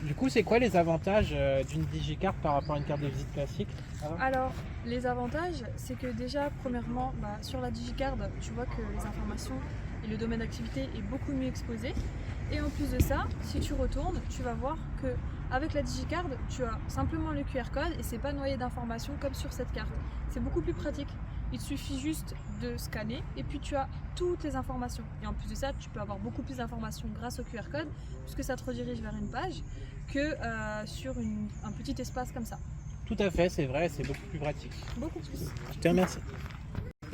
Du coup, c'est quoi les avantages d'une digicarte par rapport à une carte de visite classique? Alors, les avantages, c'est que déjà, premièrement, sur la digicard, tu vois que les informations et le domaine d'activité est beaucoup mieux exposé. Et en plus de ça, si tu retournes, tu vas voir que avec la digicard, tu as simplement le QR code et c'est pas noyé d'informations comme sur cette carte. C'est beaucoup plus pratique. Il te suffit juste de scanner et puis tu as toutes les informations. Et en plus de ça, tu peux avoir beaucoup plus d'informations grâce au QR code puisque ça te redirige vers une page que sur un petit espace comme ça. Tout à fait, c'est vrai, c'est beaucoup plus pratique. Beaucoup plus. Je te remercie.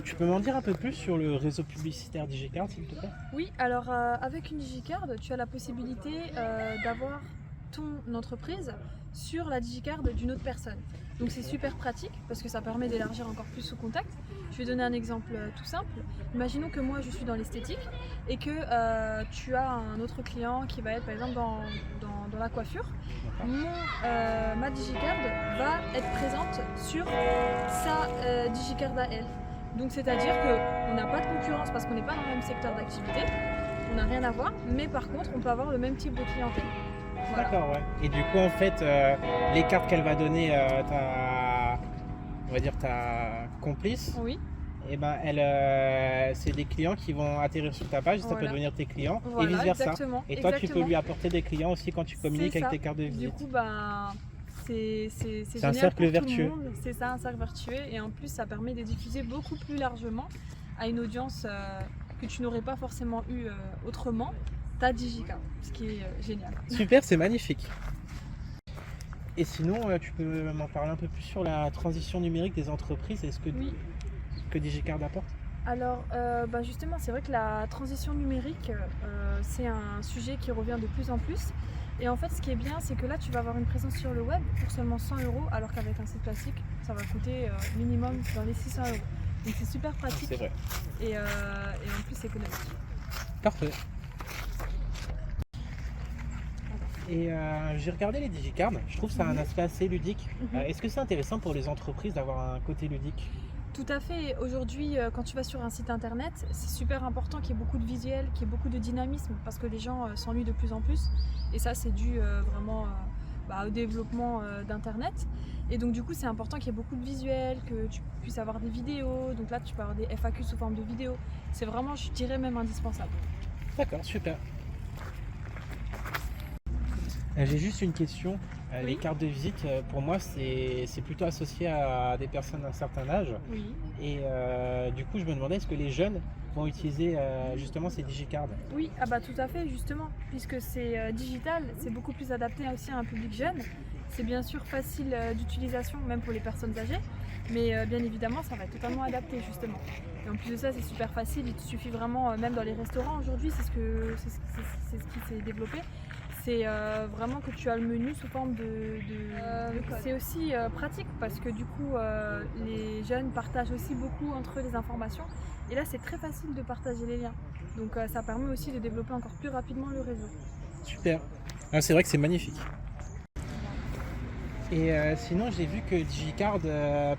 Tu peux m'en dire un peu plus sur le réseau publicitaire digicard, s'il te plaît? Oui, alors avec une digicard, tu as la possibilité d'avoir ton entreprise sur la digicard d'une autre personne. Donc c'est super pratique parce que ça permet d'élargir encore plus son contact. Je vais donner un exemple tout simple. Imaginons que moi je suis dans l'esthétique et que tu as un autre client qui va être par exemple dans la coiffure. Ma digicard va être présente sur sa digicard à elle. Donc c'est-à-dire qu'on n'a pas de concurrence parce qu'on n'est pas dans le même secteur d'activité, on n'a rien à voir, mais par contre on peut avoir le même type de clientèle. Voilà. D'accord, ouais. Et du coup, en fait, les cartes qu'elle va donner on va dire ta complice, Oui, et ben c'est des clients qui vont atterrir sur ta page, ça peut Voilà. devenir tes clients voilà, et vice versa. exactement. Et toi, tu peux exactement. lui apporter des clients aussi quand tu communiques C'est avec ça. tes cartes de Du visite. coup, c'est un génial cercle pour tout vertueux. le monde. C'est ça, un cercle vertueux. Et en plus, ça permet de diffuser beaucoup plus largement à une audience que tu n'aurais pas forcément eu autrement ta digicard, ce qui est génial. Super, c'est magnifique. Et sinon, tu peux m'en parler un peu plus sur la transition numérique des entreprises et Oui. que digicard apporte? Alors, justement, c'est vrai que la transition numérique, c'est un sujet qui revient de plus en plus. Et en fait, ce qui est bien, c'est que là, tu vas avoir une présence sur le web pour seulement 100 €, alors qu'avec un site classique, ça va coûter minimum dans les 600 €. Donc c'est super pratique C'est vrai. et en plus c'est économique. Parfait. Et j'ai regardé les digicards, je trouve que ça a un aspect assez ludique. Est-ce que c'est intéressant pour les entreprises d'avoir un côté ludique? Tout à fait. Aujourd'hui, quand tu vas sur un site internet, c'est super important qu'il y ait beaucoup de visuels, qu'il y ait beaucoup de dynamisme, parce que les gens s'ennuient de plus en plus. Et ça, c'est dû vraiment au développement d'internet. Et donc du coup, c'est important qu'il y ait beaucoup de visuels, que tu puisses avoir des vidéos. Donc là, tu peux avoir des FAQ sous forme de vidéos. C'est vraiment, je dirais même indispensable. D'accord, super. J'ai juste une question. Oui. Les cartes de visite, pour moi, c'est plutôt associé à des personnes d'un certain âge. Oui. Et du coup, je me demandais, est-ce que les jeunes vont utiliser justement ces digicards? Oui, tout à fait, justement, puisque c'est digital, c'est beaucoup plus adapté aussi à un public jeune. C'est bien sûr facile d'utilisation, même pour les personnes âgées, mais bien évidemment, ça va être totalement adapté, justement. Et en plus de ça, c'est super facile, il te suffit vraiment, même dans les restaurants aujourd'hui, c'est ce qui s'est développé. C'est vraiment que tu as le menu sous forme de code. C'est aussi pratique parce que du coup, les jeunes partagent aussi beaucoup entre eux les informations. Et là, c'est très facile de partager les liens. Donc ça permet aussi de développer encore plus rapidement le réseau. Super. Ah, c'est vrai que c'est magnifique. Et sinon, j'ai vu que digicard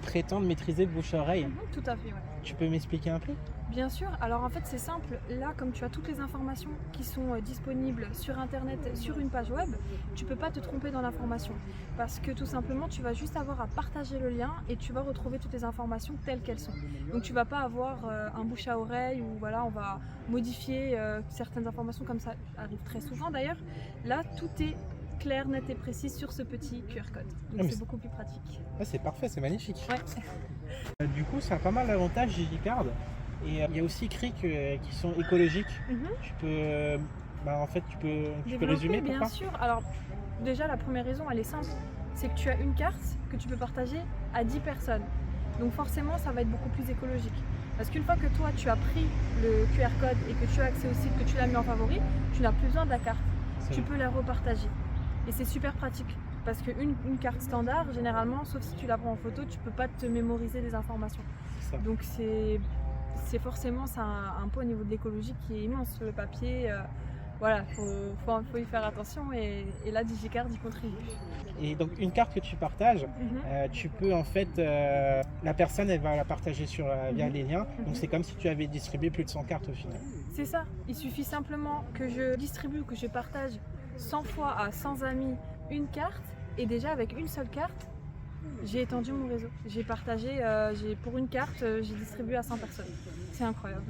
prétendent maîtriser le bouche-à-oreille. Tout à fait, ouais. Tu peux m'expliquer un peu? Bien sûr, alors en fait c'est simple, là comme tu as toutes les informations qui sont disponibles sur internet, sur une page web, tu peux pas te tromper dans l'information parce que tout simplement tu vas juste avoir à partager le lien et tu vas retrouver toutes les informations telles qu'elles sont. Donc tu vas pas avoir un bouche à oreille où voilà on va modifier certaines informations comme ça arrive très souvent d'ailleurs. Là tout est clair, net et précis sur ce petit QR code. Donc c'est beaucoup plus pratique. Ah, c'est parfait, c'est magnifique. Ouais. Du coup, ça a pas mal d'avantages digicard. Et il y a aussi Cric qui sont écologiques. Tu peux, tu peux Développer, résumer bien pourquoi? sûr. Alors déjà la première raison elle est simple, c'est que tu as une carte que tu peux partager à 10 personnes. Donc forcément ça va être beaucoup plus écologique. Parce qu'une fois que toi tu as pris le QR code et que tu as accès au site, que tu l'as mis en favori, tu n'as plus besoin de la carte. Tu peux la repartager. Et c'est super pratique. Parce qu'une carte standard, généralement, sauf si tu la prends en photo, tu peux pas te mémoriser des informations. C'est ça. Donc c'est forcément un point au niveau de l'écologie qui est immense. Le papier, voilà, faut y faire attention et là digicard y contribue. Et donc une carte que tu partages, tu peux en fait, la personne elle va la partager via les liens. Donc c'est comme si tu avais distribué plus de 100 cartes au final. C'est ça, il suffit simplement que je distribue, que je partage 100 fois à 100 amis une carte et déjà avec une seule carte, j'ai étendu mon réseau. J'ai partagé, pour une carte, j'ai distribué à 100 personnes. C'est incroyable.